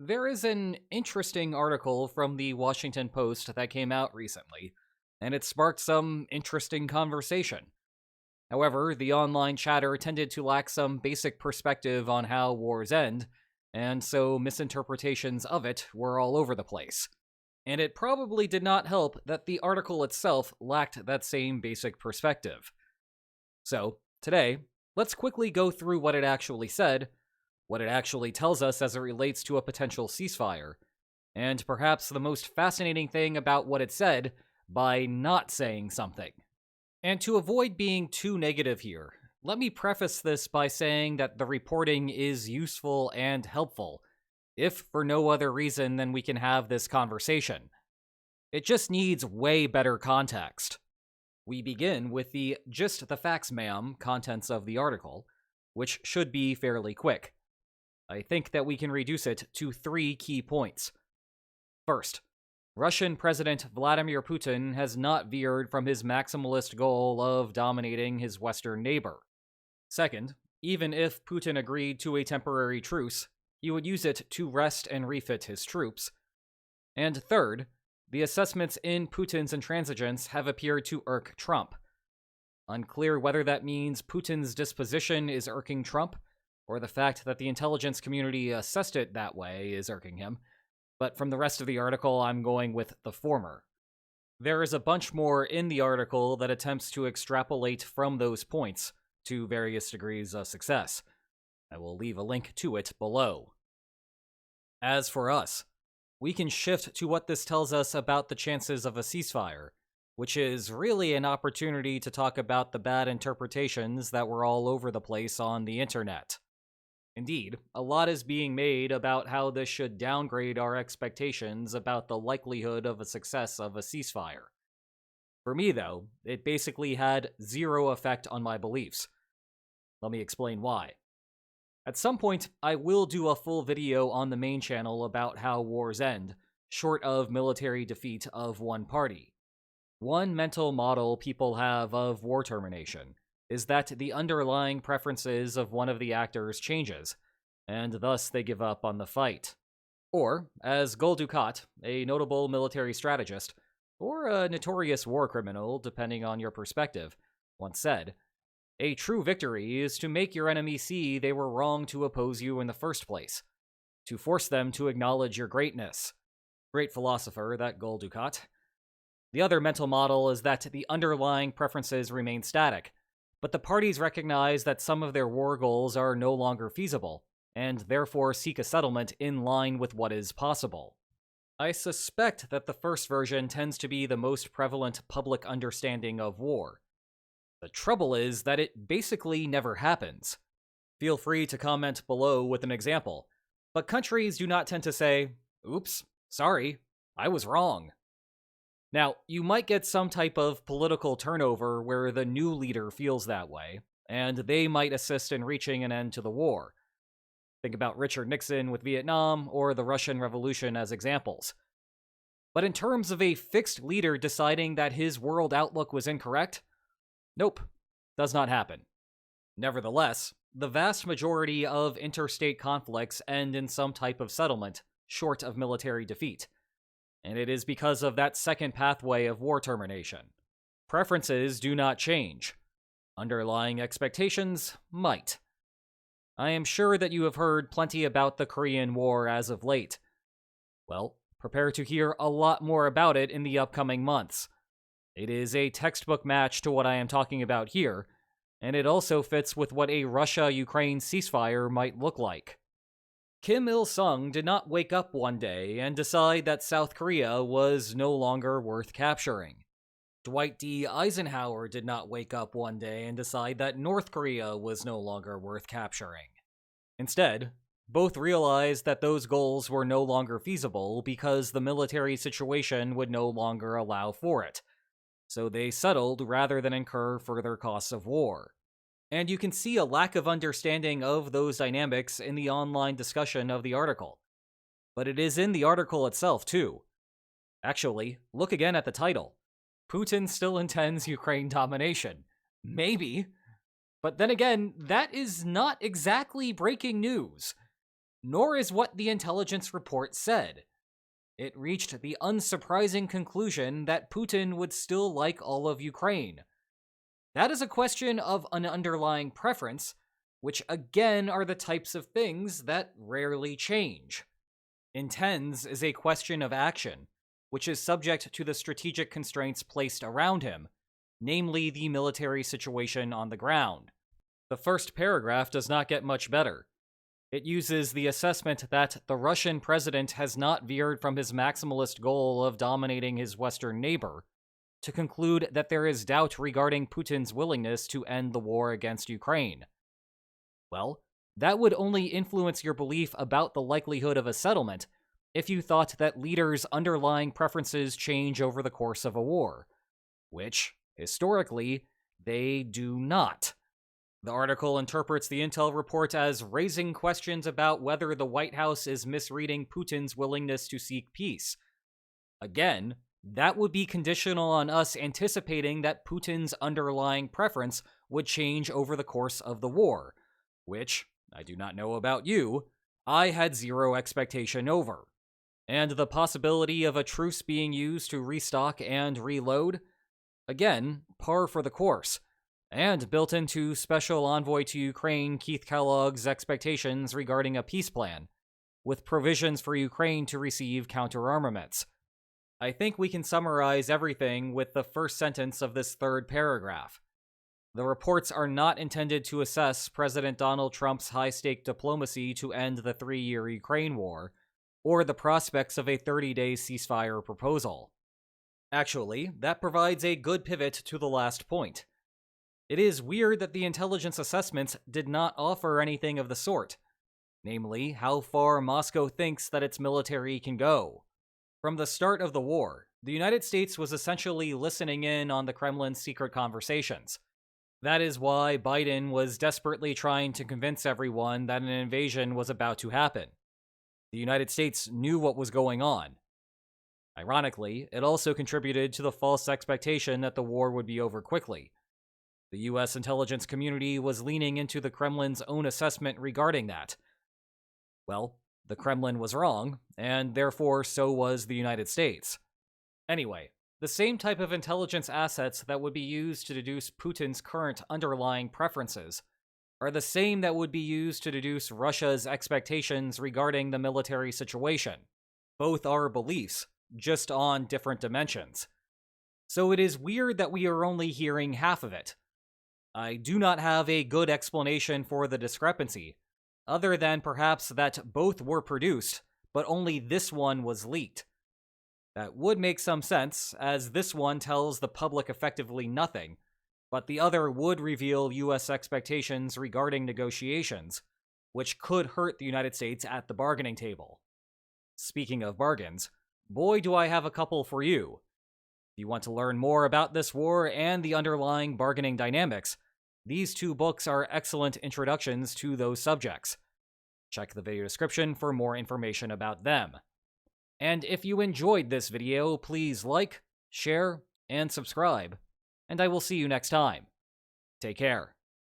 There is an interesting article from the Washington Post that came out recently, and it sparked some interesting conversation. However, the online chatter tended to lack some basic perspective on how wars end, and so misinterpretations of it were all over the place. And it probably did not help that the article itself lacked that same basic perspective. So, today, let's quickly go through what it actually said, what it actually tells us as it relates to a potential ceasefire, and perhaps the most fascinating thing about what it said by not saying something. And to avoid being too negative here, let me preface this by saying that the reporting is useful and helpful, if for no other reason than we can have this conversation. It just needs way better context. We begin with the "just the facts, ma'am" contents of the article, which should be fairly quick. I think that we can reduce it to 3 key points. First, Russian President Vladimir Putin has not veered from his maximalist goal of dominating his Western neighbor. Second, even if Putin agreed to a temporary truce, he would use it to rest and refit his troops. And third, the assessments in Putin's intransigence have appeared to irk Trump. Unclear whether that means Putin's disposition is irking Trump, or the fact that the intelligence community assessed it that way is irking him, but from the rest of the article, I'm going with the former. There is a bunch more in the article that attempts to extrapolate from those points to various degrees of success. I will leave a link to it below. As for us, we can shift to what this tells us about the chances of a ceasefire, which is really an opportunity to talk about the bad interpretations that were all over the place on the internet. Indeed, a lot is being made about how this should downgrade our expectations about the likelihood of a success of a ceasefire. For me, though, it basically had zero effect on my beliefs. Let me explain why. At some point, I will do a full video on the main channel about how wars end, short of military defeat of one party. One mental model people have of war termination is that the underlying preferences of one of the actors changes, and thus they give up on the fight. Or, as Gul Dukat, a notable military strategist, or a notorious war criminal, depending on your perspective, once said, "A true victory is to make your enemy see they were wrong to oppose you in the first place, to force them to acknowledge your greatness." Great philosopher, that Gul Dukat. The other mental model is that the underlying preferences remain static, but the parties recognize that some of their war goals are no longer feasible, and therefore seek a settlement in line with what is possible. I suspect that the first version tends to be the most prevalent public understanding of war. The trouble is that it basically never happens. Feel free to comment below with an example, but countries do not tend to say, "Oops, sorry, I was wrong." Now, you might get some type of political turnover where the new leader feels that way, and they might assist in reaching an end to the war. Think about Richard Nixon with Vietnam or the Russian Revolution as examples. But in terms of a fixed leader deciding that his world outlook was incorrect, nope, does not happen. Nevertheless, the vast majority of interstate conflicts end in some type of settlement, short of military defeat. And it is because of that second pathway of war termination. Preferences do not change. Underlying expectations might. I am sure that you have heard plenty about the Korean War as of late. Well, prepare to hear a lot more about it in the upcoming months. It is a textbook match to what I am talking about here, and it also fits with what a Russia-Ukraine ceasefire might look like. Kim Il-sung did not wake up one day and decide that South Korea was no longer worth capturing. Dwight D. Eisenhower did not wake up one day and decide that North Korea was no longer worth capturing. Instead, both realized that those goals were no longer feasible because the military situation would no longer allow for it. So they settled rather than incur further costs of war. And you can see a lack of understanding of those dynamics in the online discussion of the article. But it is in the article itself, too. Actually, look again at the title. Putin still intends Ukraine domination. Maybe. But then again, that is not exactly breaking news. nor is what the intelligence report said. It reached the unsurprising conclusion that Putin would still like all of Ukraine. That is a question of an underlying preference, which again are the types of things that rarely change. Intends is a question of action, which is subject to the strategic constraints placed around him, namely the military situation on the ground. The first paragraph does not get much better. It uses the assessment that the Russian president has not veered from his maximalist goal of dominating his Western neighbor to conclude that there is doubt regarding Putin's willingness to end the war against Ukraine. Well, that would only influence your belief about the likelihood of a settlement if you thought that leaders' underlying preferences change over the course of a war, which, historically, they do not. The article interprets the intel report as raising questions about whether the White House is misreading Putin's willingness to seek peace. Again, that would be conditional on us anticipating that Putin's underlying preference would change over the course of the war, which, I do not know about you, I had zero expectation over. And the possibility of a truce being used to restock and reload? Again, par for the course, and built into Special Envoy to Ukraine Keith Kellogg's expectations regarding a peace plan, with provisions for Ukraine to receive counter-armaments. I think we can summarize everything with the first sentence of this third paragraph. The reports are not intended to assess President Donald Trump's high-stake diplomacy to end the 3-year Ukraine war, or the prospects of a 30-day ceasefire proposal. Actually, that provides a good pivot to the last point. It is weird that the intelligence assessments did not offer anything of the sort, namely how far Moscow thinks that its military can go. From the start of the war, the United States was essentially listening in on the Kremlin's secret conversations. That is why Biden was desperately trying to convince everyone that an invasion was about to happen. The United States knew what was going on. Ironically, it also contributed to the false expectation that the war would be over quickly. The U.S. intelligence community was leaning into the Kremlin's own assessment regarding that. Well, the Kremlin was wrong, and therefore so was the United States. Anyway, the same type of intelligence assets that would be used to deduce Putin's current underlying preferences are the same that would be used to deduce Russia's expectations regarding the military situation. Both are beliefs, just on different dimensions. So it is weird that we are only hearing half of it. I do not have a good explanation for the discrepancy, other than perhaps that both were produced, but only this one was leaked. That would make some sense, as this one tells the public effectively nothing, but the other would reveal U.S. expectations regarding negotiations, which could hurt the United States at the bargaining table. Speaking of bargains, boy do I have a couple for you. If you want to learn more about this war and the underlying bargaining dynamics, these 2 books are excellent introductions to those subjects. Check the video description for more information about them. And if you enjoyed this video, please like, share, and subscribe, and I will see you next time. Take care.